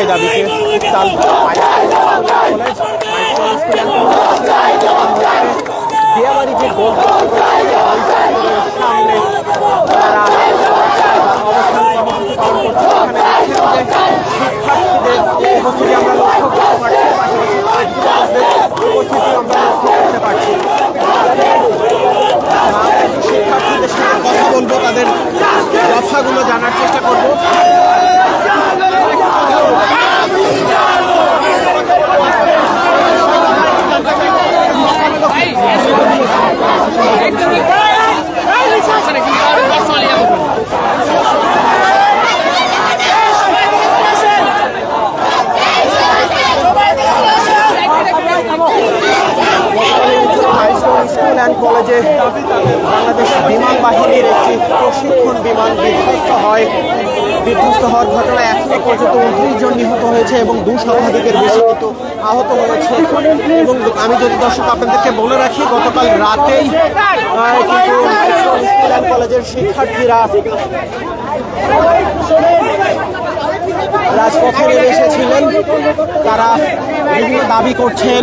ছয় দাবিতে উত্তাল দিয়াবাড়ি যে গোল সামনে তারা অবস্থান কর্মসূচি পালন করছে। এখানে শিক্ষার্থীদের উপস্থিতি আমরা লক্ষ্য করতে পারছি, উপস্থিতি আমরা লক্ষ্য করতে পারছি। শিক্ষার্থীদের সাথে কথা বলবো, তাদের কথাগুলো জানার চেষ্টা করবো। স্কুল অ্যান্ড কলেজে বাংলাদেশ বিমান বাহিনীর একটি প্রশিক্ষণ বিমান বিধ্বস্ত হওয়ার ঘটনায় এখনো পর্যন্ত 29 জন নিহত হয়েছে এবং 2 শতাধিকের বেশি কিন্তু আহত হয়েছে। এবং আমি যদি দর্শক আপনাদেরকে বলে রাখি, গতকাল রাতেই কিন্তু স্কুল অ্যান্ড কলেজের শিক্ষার্থীরা রাজপথে নেমে এসেছিলেন। তারা বিভিন্ন দাবি করছেন।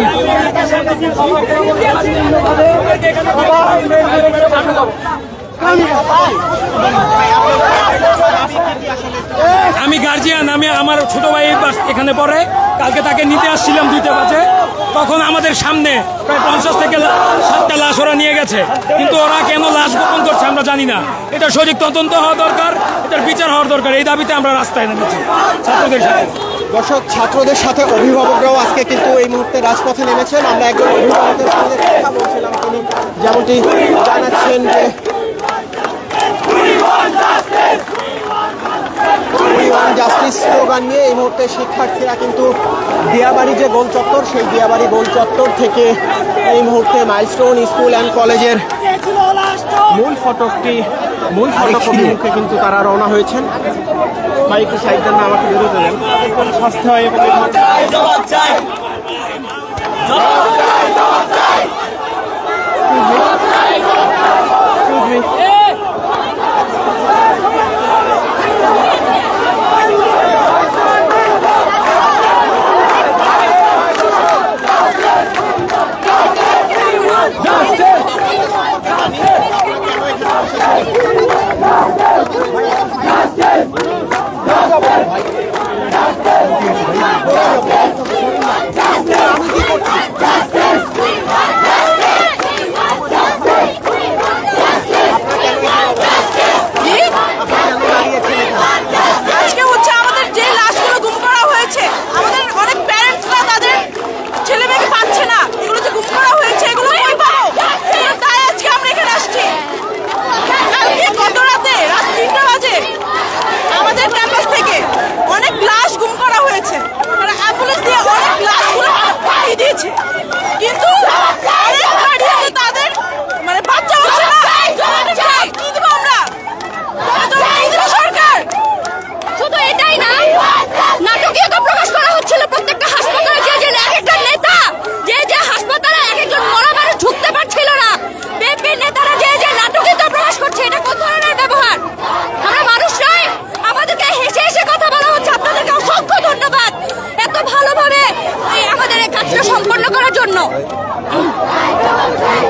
আমি গার্জিয়ান, আমি আমার ছোট ভাই এখানে পড়ে, কালকে তাকে নিতে আসছিলাম 2টা বাজে। তখন আমাদের সামনে প্রায় 50 থেকে 60টা লাশ ওরা নিয়ে গেছে, কিন্তু ওরা কেন লাশ গোপন করছে আমরা জানি না। এটা সঠিক তদন্ত হওয়া দরকার, এটার বিচার হওয়ার দরকার। এই দাবিতে আমরা রাস্তায় নেমেছি ছাত্রদের সাথে। দর্শক, ছাত্রদের সাথে অভিভাবকরাও আজকে কিন্তু এই মুহূর্তে রাজপথে নেমেছেন। আমরা একজন অভিভাবকের সঙ্গে কথা বলছিলাম, তিনি যেমনটি জানাচ্ছেন যে জাস্টিস স্লোগান নিয়ে এই মুহূর্তে শিক্ষার্থীরা কিন্তু দিয়াবাড়ি যে গোল চত্বর, সেই দিয়াবাড়ি গোল চত্বর থেকে এই মুহূর্তে মাইলস্টোন স্কুল অ্যান্ড কলেজের মূল ফটকটি মুখে কিন্তু তারা রওনা হয়েছেন। ভাই একটু সাইড দেন না, আমাকে বেরোতে দেন। স্বাস্থ্য হয় এবং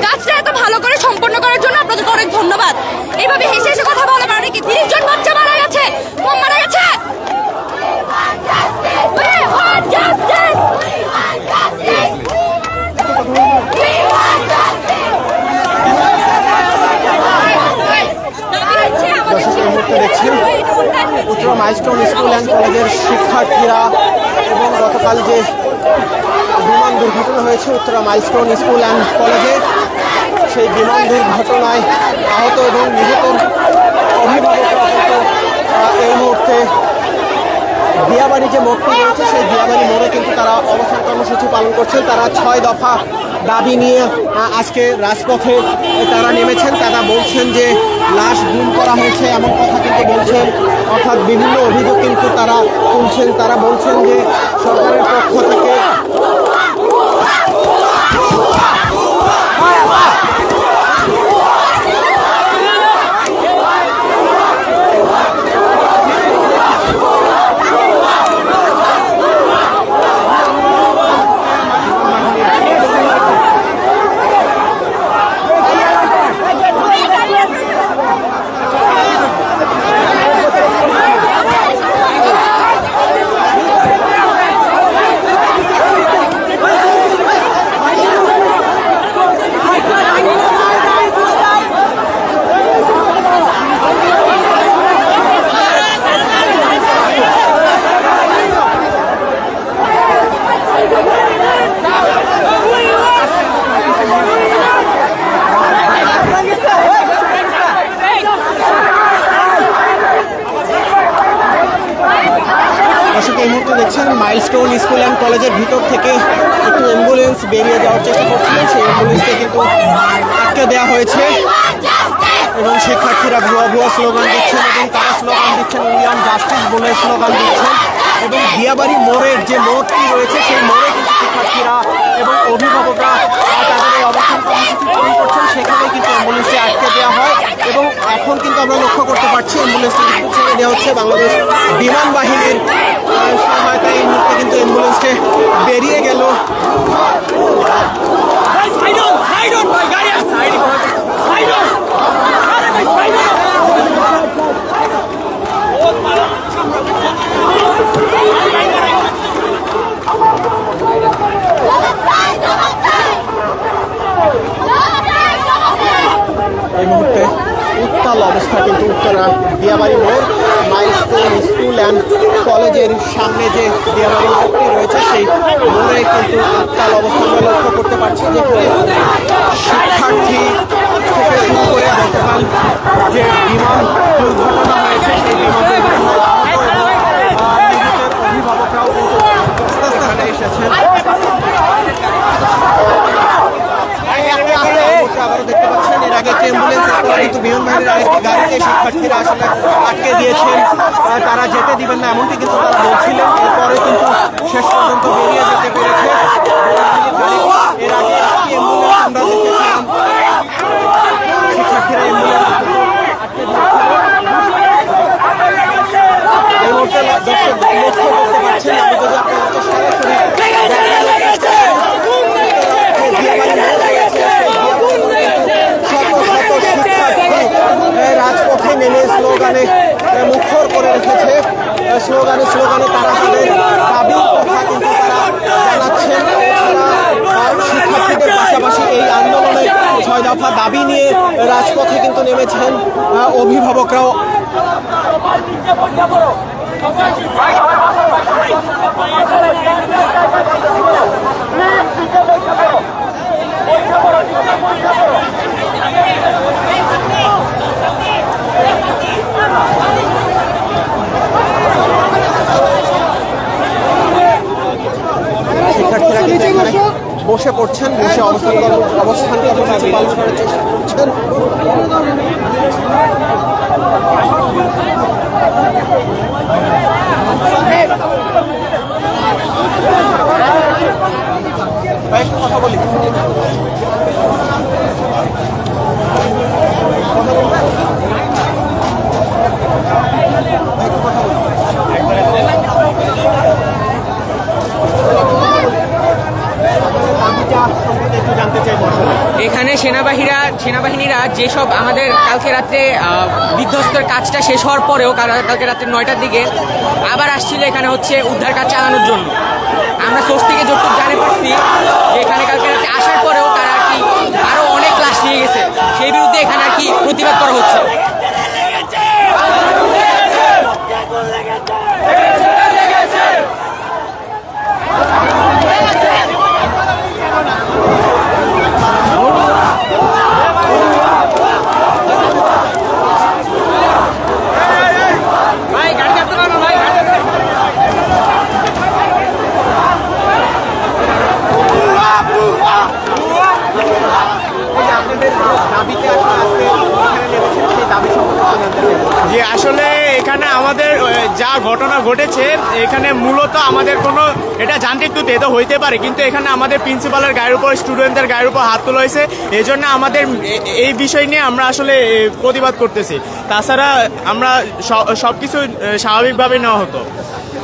কাজটা এত ভালো করে সম্পন্ন করার জন্য আপনাদের অনেক ধন্যবাদ। এইভাবে হেসে হেসে কথা বলা, মানে কি 30 জন বাচ্চা মারা গেছে, কম মারা গেছে। দেখছেন উত্তরা মাইলস্টোন স্কুল অ্যান্ড কলেজের শিক্ষার্থীরা এবং গতকাল যে বিমান দুর্ঘটনা হয়েছে উত্তরা মাইলস্টোন স্কুল অ্যান্ড কলেজে, সেই বিমান দুর্ঘটনায় আহত এবং নিহত অভিভাবকরা কিন্তু এই মুহূর্তে দিয়াবাড়ি যে মোড়টি রয়েছে সেই দিয়াবাড়ি মোড়ে কিন্তু তারা অবস্থান কর্মসূচি পালন করছেন। তারা 6 দফা দাবি নিয়ে আজকে রাজপথে তারা নেমেছেন। তারা বলছেন যে লাশ গুম করা হয়েছে এমন কথা কিন্তু বলছেন, অর্থাৎ বিভিন্ন অভিযোগ কিন্তু তারা তুলছেন। তারা বলছেন যে সরকারের পক্ষ থেকে মাইলস্টোন স্কুল অ্যান্ড কলেজের ভিতর থেকে একটু অ্যাম্বুলেন্স বেরিয়ে যাওয়ার চেষ্টা করছিলেন, সেই অ্যাম্বুলেন্সকে কিন্তু আটকে দেওয়া হয়েছে এবং শিক্ষার্থীরা ভুয়া ভুয়া স্লোগান দিচ্ছেন এবং তারা স্লোগান দিচ্ছেন উইয়ান জাস্টিস বলে স্লোগান দিচ্ছেন এবং দিয়াবাড়ি মোড়ের যে মোড়টি রয়েছে সেই মোড়ে কিন্তু শিক্ষার্থীরা এবং অভিভাবকরা তাদের এই অবস্থান কর্মসূচি পালন করছেন, সেখানে কিন্তু অ্যাম্বুলেন্সটি আটকে দেওয়া হয় এবং এখন কিন্তু আমরা লক্ষ্য করতে পারছি অ্যাম্বুলেন্সটি কিন্তু ছেড়ে দেওয়া হচ্ছে। বাংলাদেশ বিমান বাহিনীর সহায়তায় এই মুহূর্তে কিন্তু অ্যাম্বুলেন্সটি বেরিয়ে গেল। এই মুহূর্তে উত্তাল অবস্থা কিন্তু উত্তরা দিয়াবাড়ি মোড় মাইলস্টোন স্কুল অ্যান্ড কলেজের সামনে যে দিয়াবাড়ি মোড়টি রয়েছে সেই মোড়ে কিন্তু উত্তাল অবস্থা আমরা লক্ষ্য করতে পারছি, যেখানে শিক্ষার্থী থেকে শুরু করে গতকাল যে বিমান দুর্ঘটনা হয়েছে সেই বিমান দুর্ঘটনায় অভিভাবকরাও কিন্তু এখানে এসেছেন। আবারও দেখতে পাচ্ছেন এর আগে একটি অ্যাম্বুলেন্সের পরে কিন্তু বিমান বাহিনীর আরেকটি গাড়িতে শিক্ষার্থীরা আসলে আটকে দিয়েছেন, তারা যেতে দিবেন না এমনটি কিন্তু তারা বলছিলেন। এরপরে কিন্তু শেষ পর্যন্ত বেরিয়ে যেতে পেরেছে। এর আগে একটি অ্যাম্বুলেন্স আমরা দেখেছিলাম, শিক্ষার্থীরা অ্যাম্বুলেন্স এই মুহূর্তে দর্শক লক্ষ্য করতে পারছেন। আমি যদি আপনাদেরকে সরাসরি রাজপথে নেমে স্লোগানে মুখর করে রেখেছে, স্লোগানে তারা তাদের দাবি কথা কিন্তু তারা জানাচ্ছেন। শিক্ষার্থীদের পাশাপাশি এই আন্দোলনে 6 দফা দাবি নিয়ে রাজপথে কিন্তু নেমেছেন অভিভাবকরাও। শিক্ষার্থীরা কিন্তু এখানে বসে পড়ছেন, বসে অবস্থান কর্মসূচি পালন করার চেষ্টা করছেন। কথা বলি এখানে সেনাবাহিনীরা যেসব আমাদের কালকে রাত্রে বিধ্বস্তের কাজটা শেষ হওয়ার পরেও কালকে রাত্রে 9টার দিকে আবার আসছিল এখানে হচ্ছে উদ্ধার কাজ চালানোর জন্য। আমরা সোর্স থেকে যতটুকু জানতে পারছি যে এখানে কালকে রাত্রে আসার পরেও তারা আর কি আরো অনেক ক্লাস নিয়ে গেছে, সেই বিরুদ্ধে এখানে আর কি প্রতিবাদ করা হচ্ছে। যে আসলে এখানে আমাদের যা ঘটনা ঘটেছে এখানে মূলত আমাদের কোনো এটা যান্ত্রিক ত্রুটি তো হইতে পারে, কিন্তু এখানে আমাদের প্রিন্সিপালের গায়ের উপর স্টুডেন্টদের গায়ের উপর হাত তোলা হয়েছে। এই জন্য আমাদের এই বিষয় নিয়ে আমরা আসলে প্রতিবাদ করতেছি। তাছাড়া আমরা সবকিছু স্বাভাবিকভাবে নেওয়া হতো।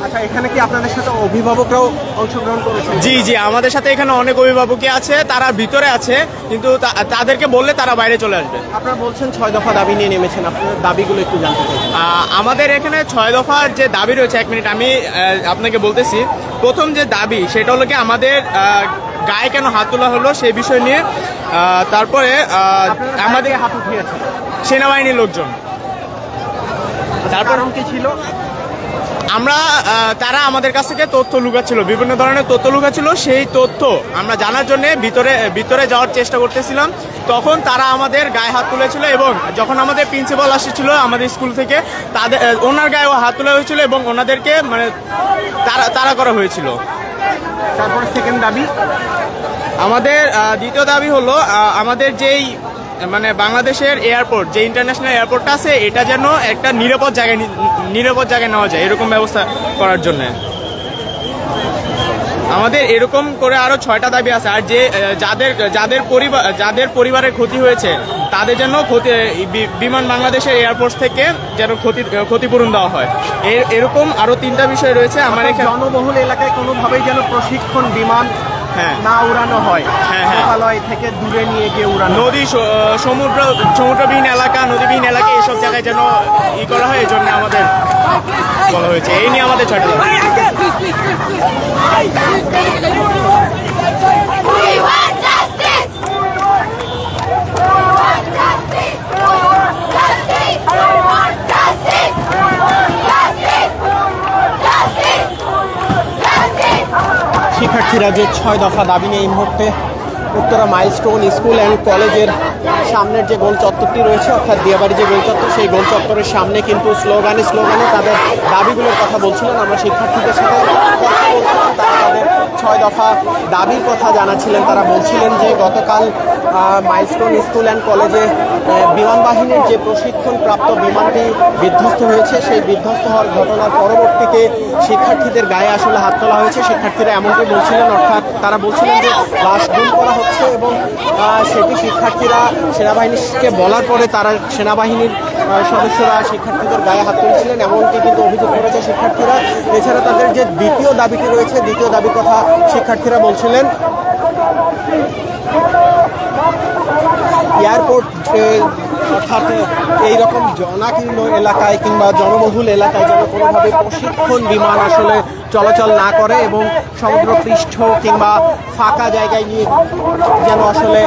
আচ্ছা, এখানে কি আপনাদের সাথে অভিভাবকরাও অংশগ্রহণ করেছে? জি জি, আমাদের সাথে এখানে অনেক অভিভাবকই আছে, তারা ভিতরে আছে, কিন্তু তাদেরকে বললে তারা বাইরে চলে আসবে। আপনারা বলছেন 6 দফা দাবি নিয়ে নেমেছেন, আপনাদের দাবিগুলো একটু জানতে চাই। আমাদের এখানে 6 দফার যে দাবি রয়েছে, 1 মিনিট আমি আপনাকে বলতেছি। প্রথম যে দাবি সেটা হলো কি আমাদের গায়ে কেন হাত তোলা হলো সেই বিষয় নিয়ে। তারপরে আমাদের হাত উঠিয়েছে সেনাবাহিনীর লোকজন। তারপর কি ছিল? আমরা তারা আমাদের কাছ থেকে তথ্য লুকাচ্ছিল, বিভিন্ন ধরনের তথ্য লুকাচ্ছিল। সেই তথ্য আমরা জানার জন্য ভিতরে যাওয়ার চেষ্টা করতেছিলাম। তখন তারা আমাদের গায়ে হাত তুলেছিল এবং যখন আমাদের প্রিন্সিপাল আসছিল আমাদের স্কুল থেকে, ওনার গায়েও হাত তোলা হয়েছিল এবং ওনাদেরকে মানে তাড়া করা হয়েছিল। তারপরে সেকেন্ড দাবি, আমাদের দ্বিতীয় দাবি হলো আমাদের যেই মানে বাংলাদেশের এয়ারপোর্ট, যে ইন্টারন্যাশনাল এয়ারপোর্টটা আছে, এটা যেন একটা নিরাপদ জায়গায় নেওয়া যায়, এরকম ব্যবস্থা করার জন্য। আমাদের এরকম করে আরো 6টা দাবি আছে। আর যে যাদের পরিবারের ক্ষতি হয়েছে তাদের জন্য বিমান বাংলাদেশের এয়ারপোর্ট থেকে যেন ক্ষতিপূরণ দেওয়া হয়, এরকম আরো 3টা বিষয় রয়েছে। আমার এখানে জনবহুল এলাকায় কোনোভাবেই যেন প্রশিক্ষণ বিমান না উড়ানো হয়, লোকালয় থেকে দূরে নিয়ে গিয়ে উড়ানো, নদী সমুদ্রবিহীন এলাকা, নদীবিহীন এলাকা, এইসব জায়গায় যেন করা হয়, এই জন্য আমাদের বলা হয়েছে। এই নিয়ে আমাদের 6টা দাবি। শিক্ষার্থীরা যে 6 দফা দাবি নিয়ে এই মুহূর্তে উত্তরা মাইলস্টোন স্কুল অ্যান্ড কলেজের সামনের যে গোল চত্বরটি রয়েছে, অর্থাৎ দিয়াবাড়ি যে গোল চত্বর, সেই গোল চত্বরের সামনে কিন্তু স্লোগানে তাদের দাবিগুলোর কথা বলছিলেন। আমরা শিক্ষার্থীদের সাথে কথা বলছিলাম, তারা তাদের 6 দফা দাবির কথা জানাচ্ছিলেন। তারা বলছিলেন যে গতকাল মাইলস্টোন স্কুল অ্যান্ড কলেজে বিমান বাহিনীর যে প্রশিক্ষণপ্রাপ্ত বিমানটি বিধ্বস্ত হয়েছে, সেই বিধ্বস্ত হওয়ার ঘটনার পরবর্তীতে শিক্ষার্থীদের গায়ে আসলে হাত তোলা হয়েছে। শিক্ষার্থীরা এমনটি বলছিলেন, অর্থাৎ তারা বলছিলেন যে লাশ গুম করা হচ্ছে এবং সেটি শিক্ষার্থীরা সেনাবাহিনীকে বলার পরে তারা সেনাবাহিনীর সদস্যরা শিক্ষার্থীদের গায়ে হাত তুলছিলেন, এমনটি কিন্তু অভিযোগ করেছে শিক্ষার্থীরা। এছাড়া তাদের যে দ্বিতীয় দাবিটি রয়েছে, দ্বিতীয় দাবির কথা শিক্ষার্থীরা বলছিলেন, এয়ারপোর্ট অর্থাৎ এইরকম জনাকীর্ণ এলাকায় কিংবা জনবহুল এলাকায় যেন কোনোভাবে প্রশিক্ষণ বিমান আসলে চলাচল না করে এবং সমুদ্রপৃষ্ঠ কিংবা ফাঁকা জায়গায় নিয়ে যেন আসলে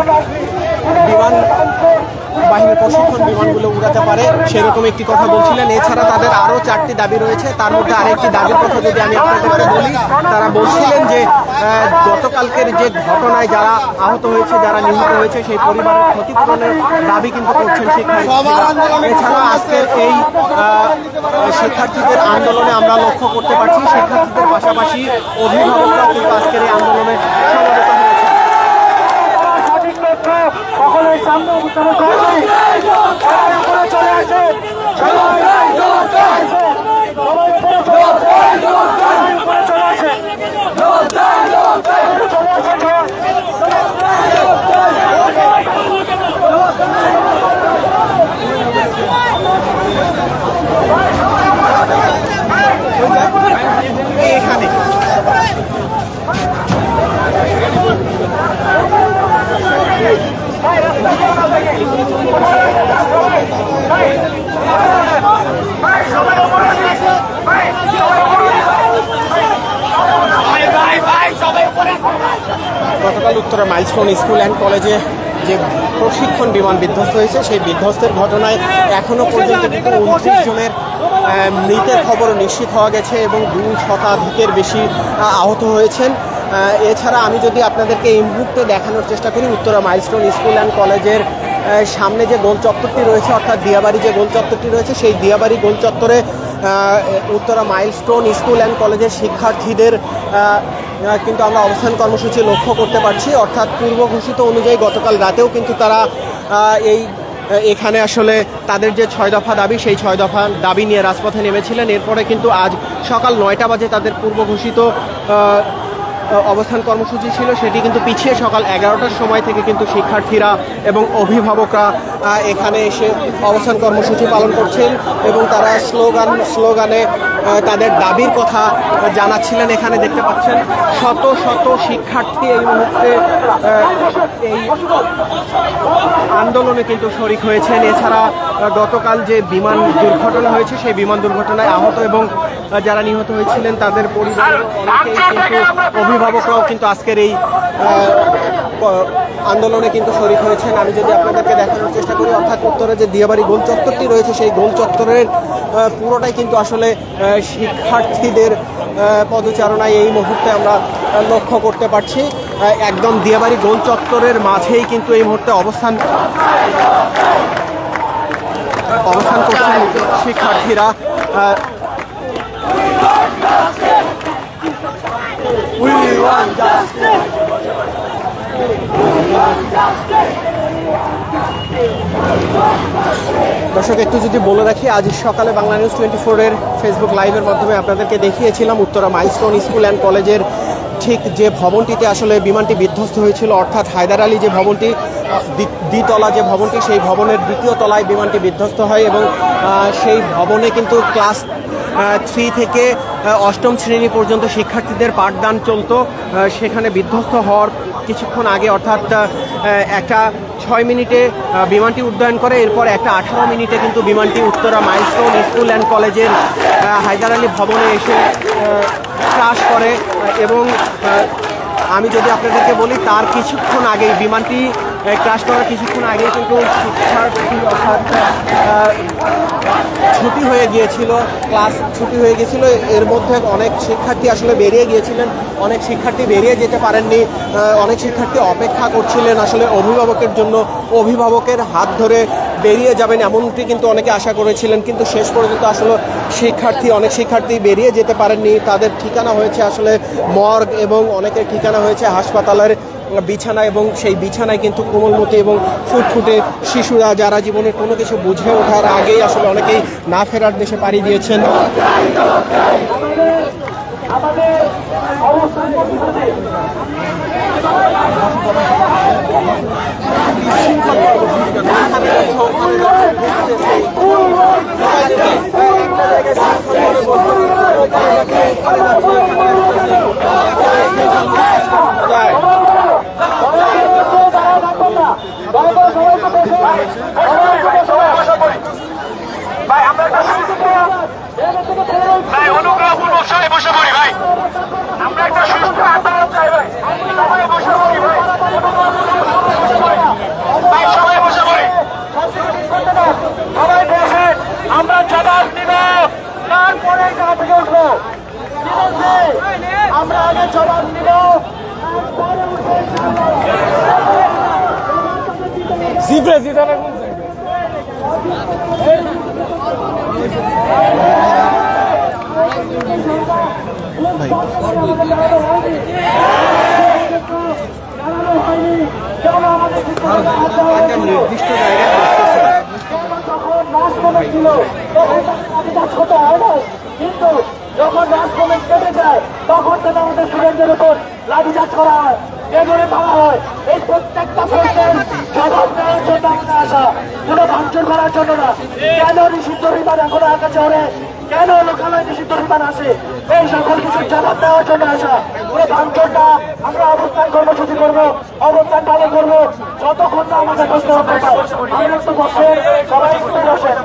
বিমান বাহিনীর প্রশিক্ষণ বিমানগুলো উড়াতে পারে, সেরকম একটি কথা বলছিলেন। এছাড়া তাদের আরও 4টি দাবি রয়েছে। তার মধ্যে আরেকটি দাবির কথা যদি আমি আপনাদেরকে বলি, তারা বলছিলেন যে গতকালকের যে ঘটনায় যারা আহত হয়েছে, যারা নিহত হয়েছে, সেই পরিবারের ক্ষতিপূরণের দাবি কিন্তু করছেন শিক্ষার্থীরা। এছাড়া আজকের এই শিক্ষার্থীদের আন্দোলনে আমরা লক্ষ্য করতে পারছি শিক্ষার্থীদের পাশাপাশি অভিভাবকরাও কিন্তু আজকের এই আন্দোলনে সমবেত হয়েছে। সকলের সামনে অবস্থানে চলে আসে এখানে গতকাল উত্তরা মাইলস্টোন স্কুল অ্যান্ড কলেজে যে প্রশিক্ষণ বিমান বিধ্বস্ত হয়েছে, সেই বিধ্বস্তের ঘটনায় এখনও পর্যন্ত কিন্তু 29 জনের মৃতের খবর নিশ্চিত হওয়া গেছে এবং 2 শতাধিকের বেশি আহত হয়েছেন। এছাড়া আমি যদি আপনাদেরকে এই মুহূর্তে দেখানোর চেষ্টা করি, উত্তরা মাইলস্টোন স্কুল অ্যান্ড কলেজের সামনে যে গোল চত্বরটি রয়েছে, অর্থাৎ দিয়াবাড়ি যে গোল চত্বরটি রয়েছে, সেই দিয়াবাড়ি গোল চত্বরে উত্তরা মাইলস্টোন স্কুল অ্যান্ড কলেজের শিক্ষার্থীদের কিন্তু আমরা অবস্থান কর্মসূচি লক্ষ্য করতে পারছি। অর্থাৎ পূর্ব ঘোষিত অনুযায়ী গতকাল রাতেও কিন্তু তারা এখানে আসলে তাদের যে 6 দফা দাবি, সেই 6 দফা দাবি নিয়ে রাজপথে নেমেছিলেন। এরপরে কিন্তু আজ সকাল 9টা বাজে তাদের পূর্ব ঘোষিত অবস্থান কর্মসূচি ছিল, সেটি কিন্তু পিছিয়ে সকাল 11টার সময় থেকে কিন্তু শিক্ষার্থীরা এবং অভিভাবকরা এখানে এসে অবস্থান কর্মসূচি পালন করছেন এবং তারা স্লোগানে তাদের দাবির কথা জানাচ্ছিলেন। এখানে দেখতে পাচ্ছেন শত শত শিক্ষার্থী এই মুহূর্তে এই আন্দোলনে কিন্তু শরিক হয়েছেন। এছাড়া গতকাল যে বিমান দুর্ঘটনা হয়েছে, সেই বিমান দুর্ঘটনায় আহত এবং যারা নিহত হয়েছিলেন তাদের পরিবারের অনেকেই কিন্তু অভিভাবকরাও কিন্তু আজকের এই আন্দোলনে কিন্তু শরিক হয়েছেন। আমি যদি আপনাদেরকে দেখানোর চেষ্টা করি, অর্থাৎ উত্তরে যে দিয়াবাড়ি গোল চত্বরটি রয়েছে সেই গোল চত্বরের পুরোটাই কিন্তু আসলে শিক্ষার্থীদের পদচারণায় এই মুহূর্তে আমরা লক্ষ্য করতে পারছি। একদম দিয়াবাড়ি গোল চত্বরের মাঝেই কিন্তু এই মুহূর্তে অবস্থান করছেন শিক্ষার্থীরা। দর্শক, একটু যদি বলে রাখি, আজ সকালে বাংলা নিউজ 24-এর ফেসবুক লাইভের মাধ্যমে আপনাদেরকে দেখিয়েছিলাম উত্তরা মাইলস্টোন স্কুল অ্যান্ড কলেজের ঠিক যে ভবনটিতে আসলে বিমানটি বিধ্বস্ত হয়েছিল, অর্থাৎ হায়দার আলী যে ভবনটি, দ্বিতলা যে ভবনটি, সেই ভবনের দ্বিতীয় তলায় বিমানটি বিধ্বস্ত হয় এবং সেই ভবনে কিন্তু ক্লাস 3 থেকে 8ম শ্রেণী পর্যন্ত শিক্ষার্থীদের পাঠদান চলতো। সেখানে বিধ্বস্ত হওয়ার কিছুক্ষণ আগে, অর্থাৎ একটা 6 মিনিটে বিমানটি উড্ডয়ন করে, এরপর একটা 18 মিনিটে কিন্তু বিমানটি উত্তরা মাইলস্টোন স্কুল অ্যান্ড কলেজের হায়দার আলী ভবনে এসে ক্রাশ করে। এবং আমি যদি আপনাদেরকে বলি, তার কিছুক্ষণ আগেই, বিমানটি ক্রাশ করার কিছুক্ষণ আগেই কিন্তু শিক্ষার্থী, অর্থাৎ ছুটি হয়ে গিয়েছিল, ক্লাস ছুটি হয়ে গিয়েছিল। এর মধ্যে অনেক শিক্ষার্থী আসলে বেরিয়ে গিয়েছিলেন, অনেক শিক্ষার্থী বেরিয়ে যেতে পারেননি, অনেক শিক্ষার্থী অপেক্ষা করছিলেন আসলে অভিভাবকের জন্য, অভিভাবকের হাত ধরে বেরিয়ে যাবেন এমনটি কিন্তু অনেকে আশা করেছিলেন। কিন্তু শেষ পর্যন্ত আসলে অনেক শিক্ষার্থী বেরিয়ে যেতে পারেননি। তাদের ঠিকানা হয়েছে আসলে মর্গ এবং অনেকের ঠিকানা হয়েছে হাসপাতালের বিছানা, এবং সেই বিছানায় কিন্তু কোমলমতি এবং ফুটফুটে শিশুরা, যারা জীবনে কোনো কিছু বুঝে ওঠার আগেই আসলে অনেকেই না ফেরার দেশে পাড়ি দিয়েছেন। ভাই আমরা ভাই অনুগ্রহপূর্বক সবাই বসে পড়ি ভাই, আমরা একটা সুস্থ আন্দোলন চাই ভাই, সবাই বসে পড়ি ভাই, ভাই সবাই বসে পড়ি, সবাই বসেন, আমরা জবাব দিব, তারপরে এখান থেকে উঠবো, ঠিক আছে? আমরা আগে জবাব দিব, নির্দিষ্ট জায়গায় কিন্তু যখন রাজকমেন্ট কেটে যায় তখন থেকে আমাদের স্টুডেন্টদের উপর লাঠিচার্জ করা হয়, এভাবে মারা হয়। এই প্রত্যেকটা প্রশ্নের জবাব দেওয়ার জন্য আমরা আসা, কোনো ভাঙচুর করার জন্য না। কেন নিষিদ্ধ বিমান এখনো আকাশে ওড়ে, কেন লোকালয় নিষিদ্ধ বিমান আসে, এই সকল কিছুর জবাব দেওয়ার জন্য আসা। কোনো ভাঙচুরটা আমরা অবস্থান কর্মসূচি করবো, অবস্থান পালন করবো যতক্ষণ না আমাদের প্রশ্ন হতে পারে। আমরা একটু বসেন, সবাই একটু বসেন।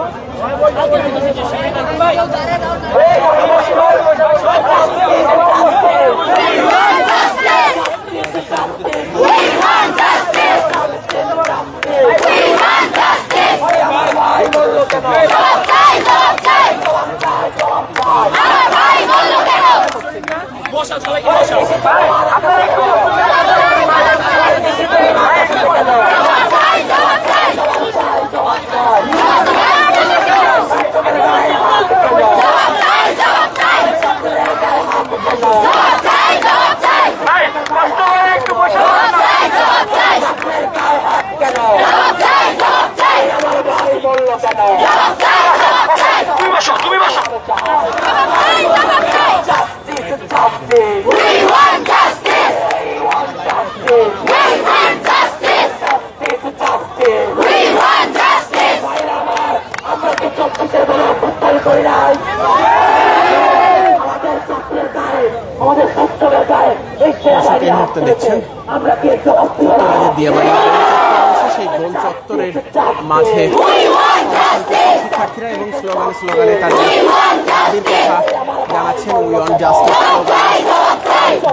দেখছেন দিয়াবাড়ি সেই গোল চত্বরের মাঝে শিক্ষার্থীরা এবং স্লোগানে তাদের দাবির কথা জানাচ্ছেন। উই ওয়ান্ট জাস্টিস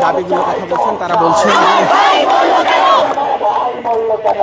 দাবিগুলোর কথা বলছেন। তারা বলছেন মূল্য কেন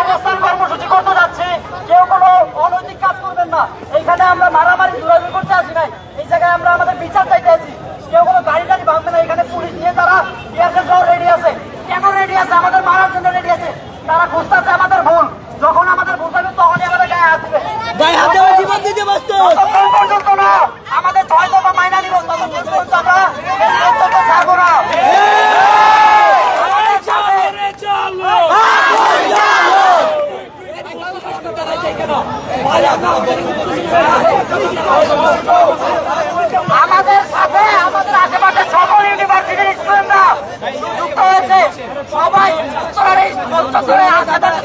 অবস্থান কর্মসূচি করতে যাচ্ছে, কেউ কোনো অনৈতিক কাজ করবেন না। এইখানে আমরা মারামারি দৌড়াদৌড়ি করতে আসি নাই, এই জায়গায় আমরা আমাদের বিচার চাইতে আছি। কেউ কোনো গাড়ি টাড়ি ভাঙবে না। এখানে পুলিশ দিয়ে তারা ইয়ারকে যাওয়া রেডি আছে। কেন রেডি আছে? আমাদের মারার জন্য রেডি আছে। তারা খুঁজতে আছে আমাদের ভুল। যখন আমাদের ভুল থাকবে তখনই আমাদের গায়ে হাত দিবে। জীবন দিতে ব্যস্ত পর্যন্ত না আমাদের 6 দফা মাইনা নিব, তখন পর্যন্ত আমরা ছাড়বো না। আমাদের সাথে আমাদের আশেপাশে সকল ইউনিভার্সিটির স্টুডেন্টরা যুক্ত হয়েছে। সবাই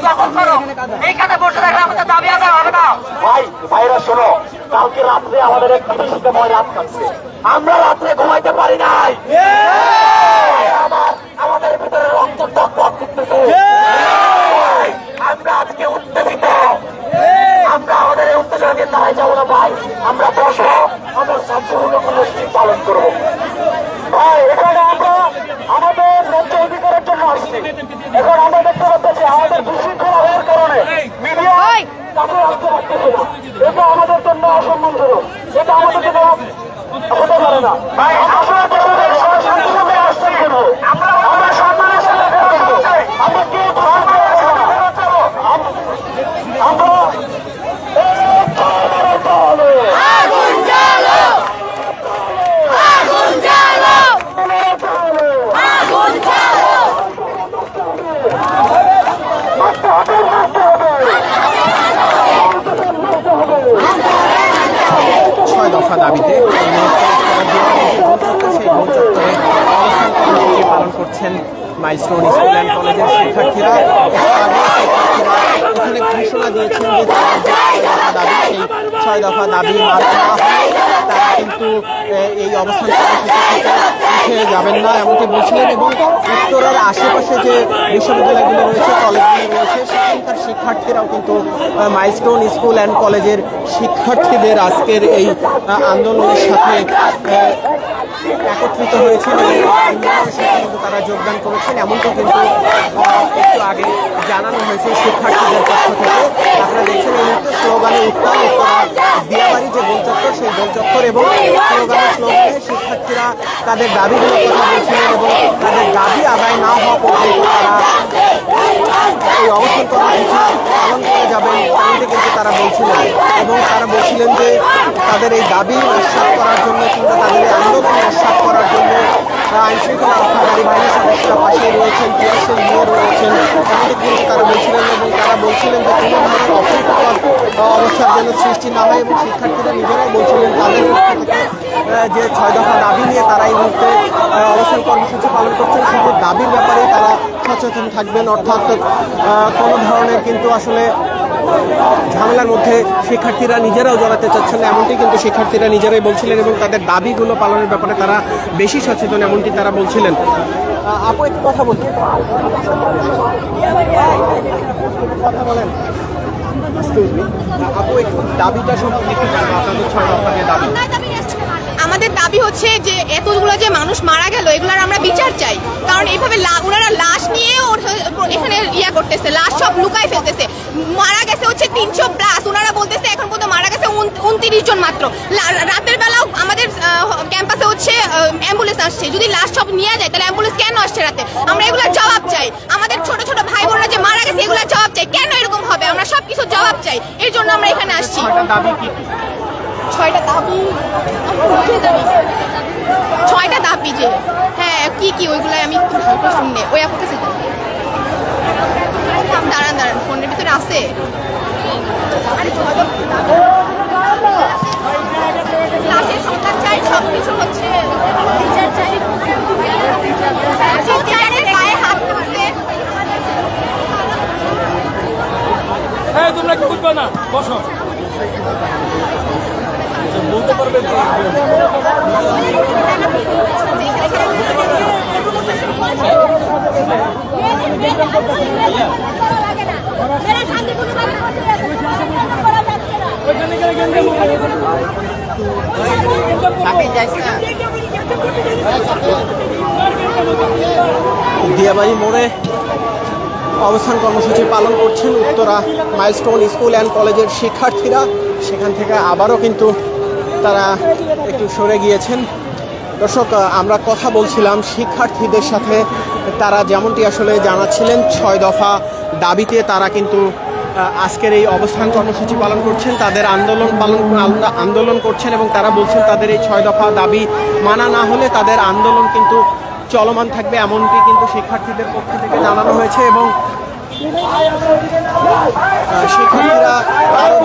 দখল করো, এইখানে বসে থাকলে আমাদের দাবি আদায় হবে না। ভাইরা শোনো, কালকে রাত্রে আমাদের এক বিভীষিকাময় রাত কাটছে। আমরা রাত্রে ঘুমাইতে পারি নাই। আমাদের ভিতরে রক্ত টকবক করতেছে। আমরা আজকে উত্তেজিত। আমরা আমাদের এই উত্তেজনা দিয়ে দাঁড়াই যাবো না ভাই। আমরা বসবো, আমরা সম্পূর্ণ কর্মসূচি পালন করবো। ভাই এখানে আমরা আমাদের ন্যায্য অধিকারের জন্য আসছি। এখন আমরা দেখতে পাচ্ছি আমাদের বিশৃঙ্খলা হওয়ার কারণে মিডিয়া কাছে আসতে পারতেছে না। এটা আমাদের জন্য অসম্মানজনক। এটা আমাদের জন্য হতে পারে না। ভাই আমরা শান্তিভাবে আসছেন কেন? আমরা সম্মানের সাথে আমরা কেউ আমরা ছয় দফা দাবিতে সেই গোল চত্বরে অবস্থান কর্মসূচি পালন করছেন মাইলস্টোন স্কুল অ্যান্ড কলেজের শিক্ষার্থীরা। এখানে ঘোষণা দিয়েছেন যে তাদের যে 6 দফা দাবি মানা হয়, তারা কিন্তু এই অবস্থান কর্মসূচি থেকে উঠে যাবেন না এমনকি বলছিলেন। এবং উত্তরের আশেপাশে যে বিশ্ববিদ্যালয়গুলো রয়েছে, কলেজগুলো রয়েছে, সেখানকার শিক্ষার্থীরাও কিন্তু মাইলস্টোন স্কুল অ্যান্ড কলেজের শিক্ষার্থীদের আজকের এই আন্দোলনের সাথে একত্রিত হয়েছেন এবং আন্দোলনের সাথে কিন্তু তারা যোগদান করেছেন। এমনকি কিন্তু একটু আগে জানানো হয়েছে শিক্ষার্থীদের পক্ষ থেকে। আপনারা দেখছেন এই মুহূর্তে স্লোগানে উত্তাল দিয়াবাড়ি যে গোল চত্বর, সেই গোল চত্বর এবং স্লোগানে শিক্ষার্থীরা তাদের দাবিগুলোর কথা বলছিলেন এবং তাদের দাবি আদায় না হওয়া পর্যন্ত তারা এই অবস্থান কর্মসূচি পালন করে যাবেন এমনটি কিন্তু তারা বলছিলেন। এবং তারা বলছিলেন যে তাদের এই দাবি নস্যাৎ করার জন্য কিংবা তাদের এই আন্দোলন নস্যাৎ করার জন্য আইনশৃঙ্খলা রক্ষাকারী বাহিনীর সদস্যরা পাশে রয়েছেন, টিএসএল নিয়ে রয়েছেন এমনটি কিন্তু তারা বলছিলেন। এবং তারা বলছিলেন যে কোনো ধরনের অপ্রীতিকর অবস্থার জন্য সৃষ্টি না হয়। এবং শিক্ষার্থীরা নিজেরাও বলছিলেন তাদের পক্ষ থেকে যে 6 দফা দাবি নিয়ে তারা এই মুহূর্তে অবস্থান কর্মসূচি পালন করছেন, শুধু দাবির ব্যাপারেই তারা সচেতন থাকবেন। অর্থাৎ কোনো ধরনের কিন্তু আসলে ঝামেলার মধ্যে শিক্ষার্থীরা নিজেরাও জড়াতে চাচ্ছেন না এমনটি কিন্তু শিক্ষার্থীরা নিজেরাই বলছিলেন। এবং তাদের দাবিগুলো পালনের ব্যাপারে তারা বেশি সচেতন এমনটি তারা বলছিলেন। আপু একটু কথা বলুন, কথা বলেন। আপু একটু দাবিটা সম্পর্কে আপনাদের 6 দফা যে দাবি। আমাদের আমাদের দাবি হচ্ছে যে এতগুলো যে মানুষ মারা গেল এগুলার আমরা বিচার চাই, কারণ এইভাবে ওনারা লাশ নিয়ে এখানে ইয়া করতেছে, লাশ সব লুকাই ফেলতেছে। মারা গেছে হচ্ছে 300+, ওনারা বলতেছে এখন পর্যন্ত মারা গেছে 29 জন মাত্র। রাতের বেলাও আমাদের ক্যাম্পাসে হচ্ছে অ্যাম্বুলেন্স আসছে, যদি লাশ সব নিয়ে যায় তাহলে অ্যাম্বুলেন্স কেন আসছে রাতে? আমরা এগুলোর জবাব চাই। আমাদের ছোট ছোট ভাই বোনরা যে মারা গেছে এগুলোর জবাব চাই, কেন এরকম হবে? আমরা সবকিছু জবাব চাই, এর জন্য আমরা এখানে আসছি। 6টা দাবি যে হ্যাঁ কি কি ওইগুলো আমি শুনলে ওই আপত্তি দাঁড়ান ফোনের ভিতরে আছে। লাশের সন্তান চাই, সবকিছু হচ্ছে বিচার চাই। গায়ে হাত তুলছে, তোমরা কি করবে না? বসো, বলতে পারবে দিয়াবাড়ি মোড়ে অবস্থান কর্মসূচি পালন করছেন উত্তরা মাইলস্টোন স্কুল অ্যান্ড কলেজের শিক্ষার্থীরা। সেখান থেকে আবারও কিন্তু তারা একটু সরে গিয়েছেন। দর্শক, আমরা কথা বলছিলাম শিক্ষার্থীদের সাথে, তারা যেমনটি আসলে জানাচ্ছিলেন 6 দফা দাবিতে তারা কিন্তু আজকের এই অবস্থান কর্মসূচি পালন করছেন, তাদের আন্দোলন করছেন এবং তারা বলছেন তাদের এই 6 দফা দাবি মানা না হলে তাদের আন্দোলন কিন্তু চলমান থাকবে, এমনটি কিন্তু শিক্ষার্থীদের পক্ষ থেকে জানানো হয়েছে। এবং শিক্ষার্থীরা আরও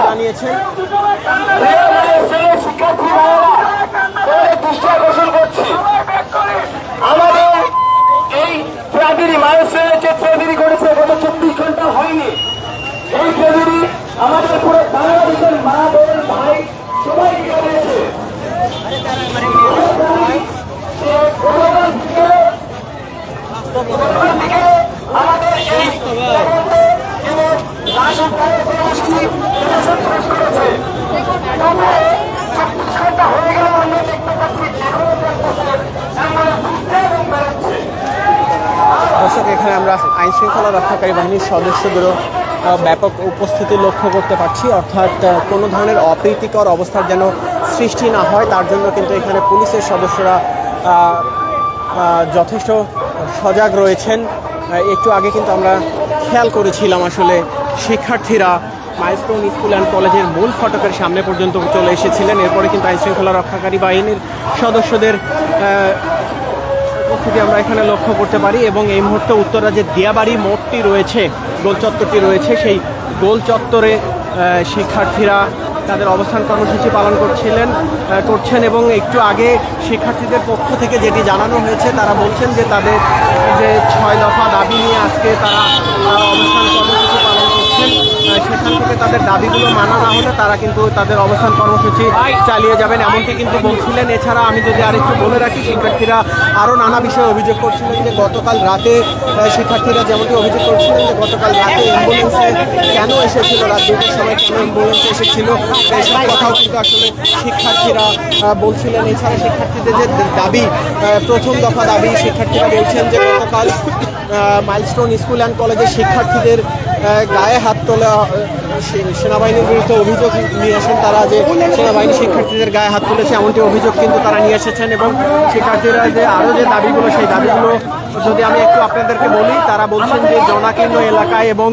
জানিয়েছেন আমাদের এই ট্র্যাজেডি মানুষের যে ট্র্যাজেডি করেছে গত 24 ঘন্টা হয়নি। এই ট্র্যাজেডি আমাদের পুরো বাংলাদেশের মা বোন ভাই সবাইকে করেছে। আমাদের হয়ে গেল আমরা দেখতে পাচ্ছি। দর্শক, এখানে আমরা আইন শৃঙ্খলা রক্ষাকারী বাহিনীর সদস্যদেরও ব্যাপক উপস্থিতি লক্ষ্য করতে পারছি, অর্থাৎ কোনো ধরনের অপ্রীতিকর অবস্থার যেন সৃষ্টি না হয় তার জন্য কিন্তু এখানে পুলিশের সদস্যরা যথেষ্ট সজাগ রয়েছেন। একটু আগে কিন্তু আমরা খেয়াল করেছিলাম আসলে শিক্ষার্থীরা মাইলস্টোন স্কুল অ্যান্ড কলেজের মূল ফটকের সামনে পর্যন্ত চলে এসেছিলেন। এরপরে কিন্তু আইন শৃঙ্খলা রক্ষাকারী বাহিনীর সদস্যদের উপস্থিতি আমরা এখানে লক্ষ্য করতে পারি। এবং এই মুহূর্তে উত্তরা যে দিয়াবাড়ি মোড়টি রয়েছে, গোল চত্বরটি রয়েছে, সেই গোল চত্বরে শিক্ষার্থীরা তাদের অবস্থান কর্মসূচি পালন করছেন এবং একটু আগে শিক্ষার্থীদের পক্ষ থেকে যেটি জানানো হয়েছে, তারা বলছেন যে তাদের যে 6 দফা দাবি নিয়ে আজকে তারা অবস্থান কর্মসূচি পালন করছেন। সেখান থেকে তাদের দাবিগুলো মানা না হলে তারা কিন্তু তাদের অবস্থান কর্মসূচি চালিয়ে যাবেন, এমনটি কিন্তু বলছিলেন। এছাড়া আমি যদি আরেকটু বলে রাখি, শিক্ষার্থীরা আরও নানা বিষয়ে অভিযোগ করছিলেন যে গতকাল রাতে শিক্ষার্থীরা যেমনটি অভিযোগ করছিলেন যে গতকাল রাতে অ্যাম্বুলেন্সে কেন এসেছিল, রাত 2টার সময় কেন অ্যাম্বুলেন্সে এসেছিল, এইসব কথাও কিন্তু আসলে শিক্ষার্থীরা বলছিলেন। এছাড়া শিক্ষার্থীদের যে দাবি, প্রথম দফা দাবি, শিক্ষার্থীরা বলছেন যে গতকাল মাইলস্টোন স্কুল অ্যান্ড কলেজের শিক্ষার্থীদের গায়ে হাত তোলা সেনাবাহিনীর বিরুদ্ধে অভিযোগ নিয়ে আসেন তারা, যে সেনাবাহিনী শিক্ষার্থীদের গায়ে হাত তুলেছে এমনটি অভিযোগ কিন্তু তারা নিয়ে এসেছেন। এবং শিক্ষার্থীরা যে আরও যে দাবিগুলো, সেই দাবিগুলো যদি আমি একটু আপনাদেরকে বলি, তারা বলছেন যে জনাকীর্ণ এলাকায় এবং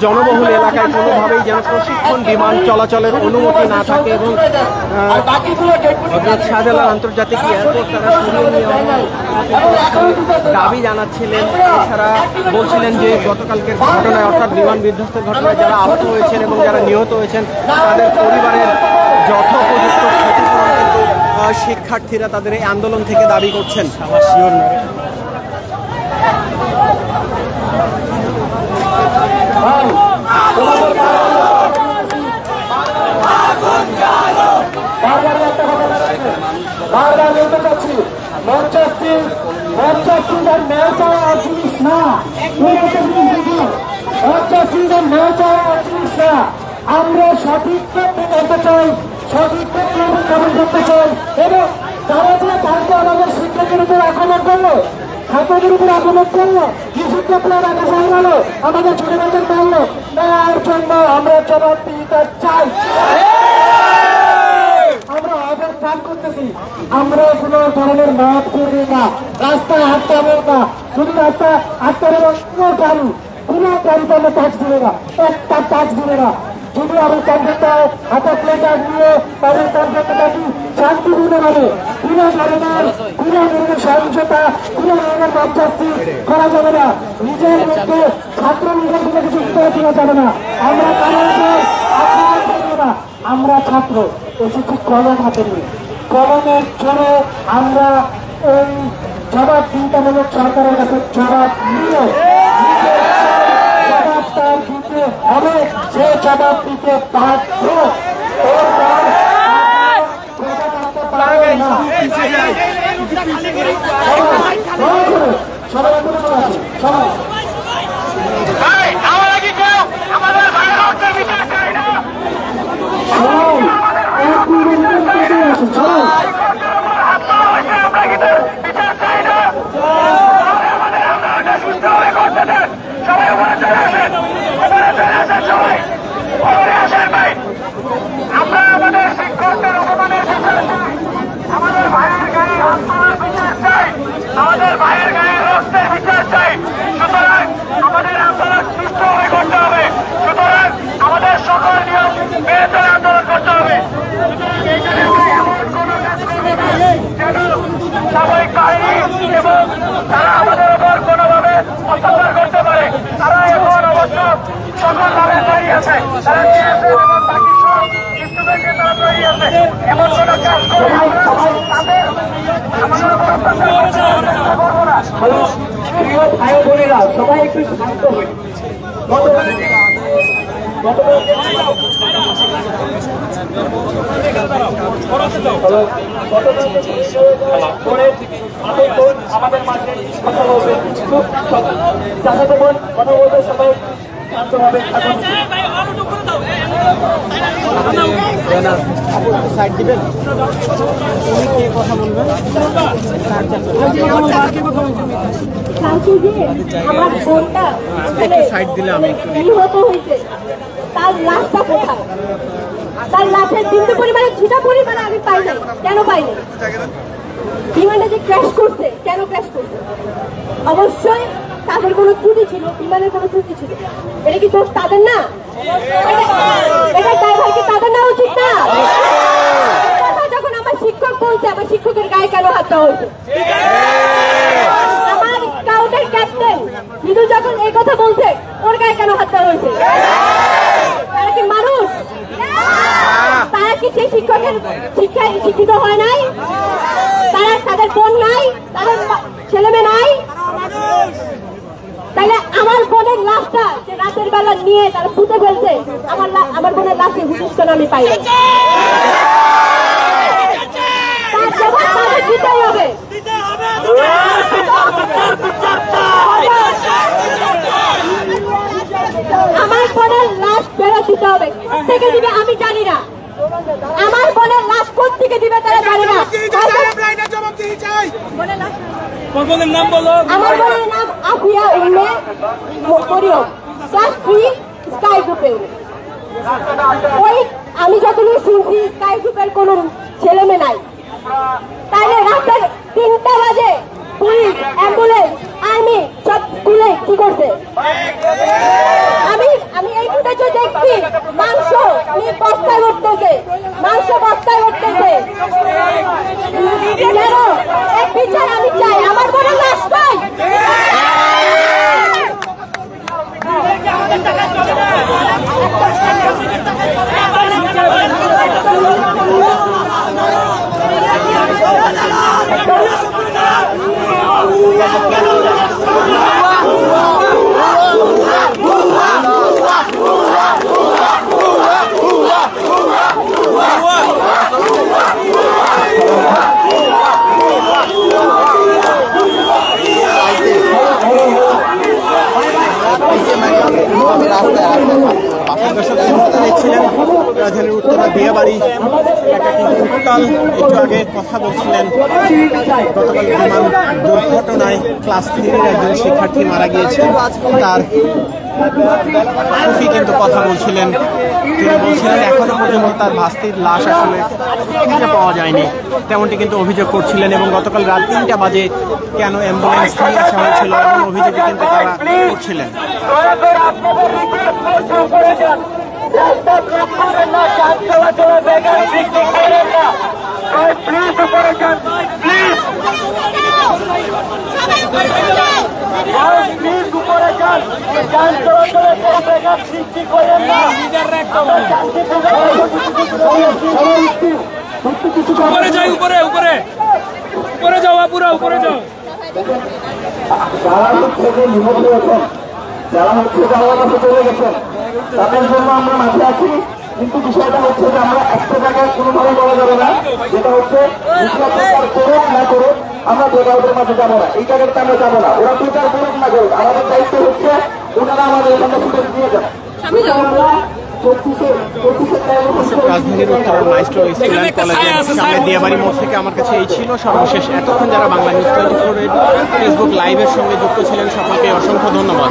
জনবহুল এলাকায় কোনোভাবেই যেন প্রশিক্ষণ বিমান চলাচলের অনুমতি না থাকে এবং হযরত শাহজালাল আন্তর্জাতিক এয়ারপোর্ট তারা সরিয়ে নিয়ে দাবি জানাচ্ছিলেন। এছাড়া বলছিলেন যে গতকালকের ঘটনায়, অর্থাৎ বিমান বিধ্বস্তের ঘটনায় যারা আহত হয়েছেন এবং যারা নিহত হয়েছেন তাদের পরিবারের যথোপযুক্ত ক্ষতিপূরণ কিন্তু শিক্ষার্থীরা তাদের এই আন্দোলন থেকে দাবি করছেন। আমরা সঠিক চাই, সঠিক বিপ্লব উদযাপন করতে চাই এবং তারা যে কালকে আমাদের শিক্ষকের উপর আক্রমণ করলো, ছাত্রদের উপর আক্রমণ করলো, নিষিদ্ধ প্ল্যান আকাশ হয়ে গেল, আমাদের ছোট বাচ্চার মারলো, তার জন্য আমরা জবাবদিহিতা চাই। আমরা অবস্থান করতেছি, আমরা কোনো ধরনের মাঠ করবো না, রাস্তায় হাঁটতে না, শুধু রাস্তা হাঁটতে হবে কোনো গাড়িতে আমরা ট্যাক্স দিবে না, একটা ট্যাক্স দিবে না। যদি আমি কম্পিউটার হাতে প্লেটার নিয়ে তাদের কম্পিউটারটি শান্তিপূর্ণভাবে কোনো ধরনের সহিংসতা, কোনো ধরনের মাপচাপি করা যাবে না, নিজের মধ্যে ছাত্র নিজের দিকে কিছু দেওয়া যাবে না। আমরা কারণ না, আমরা ছাত্র এসেছি কলম হাতে নিয়ে, কলমের জোরে আমরা এই জবাবদিহিতামূলক সরকারের কাছে জবাব নিয়ে জবাব তার দিতে হবে, সে জবাব দিতে বাধ্য। সবাই সবাই আমরা আমাদের শিক্ষকদের অপমানের বিচার চাই, আমাদের ভাইয়ের গায়ে আন্দোলনের বিচার চাই, আমাদের ভাইয়ের গায়ে রক্তের বিচার চাই। সুতরাং আমাদের আন্দোলন সুস্থ হয়ে করতে হবে, সুতরাং আমাদের সকল নিয়ম মেনে চলে আন্দোলন করতে হবে। এমন কোন কাজ করবে না যেন সাময়িক বাহিনী এবং তারা আমাদের উপর কোনোভাবে অত্যাচার করতে পারে। তারা এখন অবশ্য সকলভাবে দাঁড়িয়ে আছে, তারা চেয়েছে এবং বাকি সব স্টুডেন্টকে তারা দাঁড়িয়ে আছে। এমন কোন কাজ করে তাদের আমাদের উপর অত্যাচার করবো না। প্রিয় ভাই বোনেরা, সবাই একটু শান্ত হই। আমাদের মাঝে কথা বলবে, খুব চাচাতে বোন কথা বলবে, সবাই শান্ত হবে। সাইড দিবেন, উনি কে কথা বলবেন? আমার বোনটা একটু সাইড দিলে আমি একটু নিহত হয়েছে, তার লাশটা কোথায়? তার লাশের বিন্দু পরিমাণে ছিটা পরিমাণে আমি পাই নাই। কেন পাইনি? বিমানটা যে ক্র্যাশ করছে, কেন ক্র্যাশ করছে? অবশ্যই তাদের কোনো ত্রুটি ছিল, বিমানের কোনো ত্রুটি ছিল। এটা কি দোষ তাদের না? এটা ড্রাইভার কি তাদের না উচিত না? যখন আমার শিক্ষক বলছে, আমার শিক্ষকের গায়ে কেন হাত দেওয়া হয়েছে? আমার স্কাউটের ক্যাপ্টেন মৃদুল যখন এই কথা বলছে, ওর গায়ে কেন হাত দেওয়া হয়েছে? তারা কি মানুষ? তারা কি সেই শিক্ষকের শিক্ষায় শিক্ষিত হয় নাই? তাদের বোন নাই? তাদের ছেলে মেয়ে নাই? তাহলে আমার বোনের লাশটা যে রাতের বেলা নিয়ে তারা পুঁতে ফেলছে, আমার বোনের লাশে হুদিস কেন আমি পাই না? তার জবাব তাদের দিতেই হবে। আমার বোনের লাশ ফেরত দিতে হবে। থেকে দিবে আমি জানি না, আমার বোনের লাশ কোথ থেকে দিবে তারা জানি না। নাম বলো। আমার বোনের নাম আফিয়া উম্মে মরিয়ম, ক্লাস 3 স্কাই গ্রুপে। ওই আমি যতদূর শুনছি স্কাই গ্রুপের কোনো ছেলে মেয়ে নাই। তাইলে রাতের 3টা বাজে পুলিশ, অ্যাম্বুলেন্স, আর্মি সব স্কুলে কি করছে? আমি এই ফুটেজে দেখছি মাংস বস্তায় উঠতেছে, মাংস বস্তায় উঠতেছে। কেন? এক বিচার আমি চাই, আমার বড় লাশ পাই। রাজধানীর উত্তরা দিয়াবাড়ি এলাকা কিন্তু উত্তাল। একটু আগে কথা বলছিলেন গতকাল বিমান দুর্ঘটনায় ক্লাস 3-এর একজন শিক্ষার্থী মারা গিয়েছেন, তার ফুফি কিন্তু কথা বলছিলেন। তিনি বলছিলেন এখনো পর্যন্ত তার ভাস্তির লাশ আসলে খুঁজে পাওয়া যায়নি, তেমনটি কিন্তু অভিযোগ করছিলেন। এবং গতকাল রাত 3টা বাজে কেন অ্যাম্বুলেন্স নিয়ে আসা হয়েছিল এমন অভিযোগে কিন্তু তারা করছিলেন। উপরে যাই, উপরে উপরে উপরে যাও, পুরো উপরে যাও। যারা হচ্ছে চলে গেছেন তাদের জন্য আমরা মাঠে আছি, কিন্তু বিষয়টা হচ্ছে যে আমরা একটা জায়গায় কোনোভাবে বলা যাবে না, যেটা হচ্ছে করুক না করুক আমরা ওদের মাঝে যাবো না, এই জায়গাটা আমরা যাবো না। ওরা প্রচার করুক না করুক, আমাদের দায়িত্ব হচ্ছে ওনারা আমাদের এখানে ফুটে দিয়ে যান। রাজধানীর উত্তরের মাইস্ট্রো স্কুল অ্যান্ড কলেজের সামনে দিয়াবাড়ি মোড় থেকে আমার কাছে এই ছিল সর্বশেষ। এতক্ষণ যারা বাংলা নিউজ 24-এর ফেসবুক লাইভের সঙ্গে যুক্ত ছিলেন সকলকে অসংখ্য ধন্যবাদ।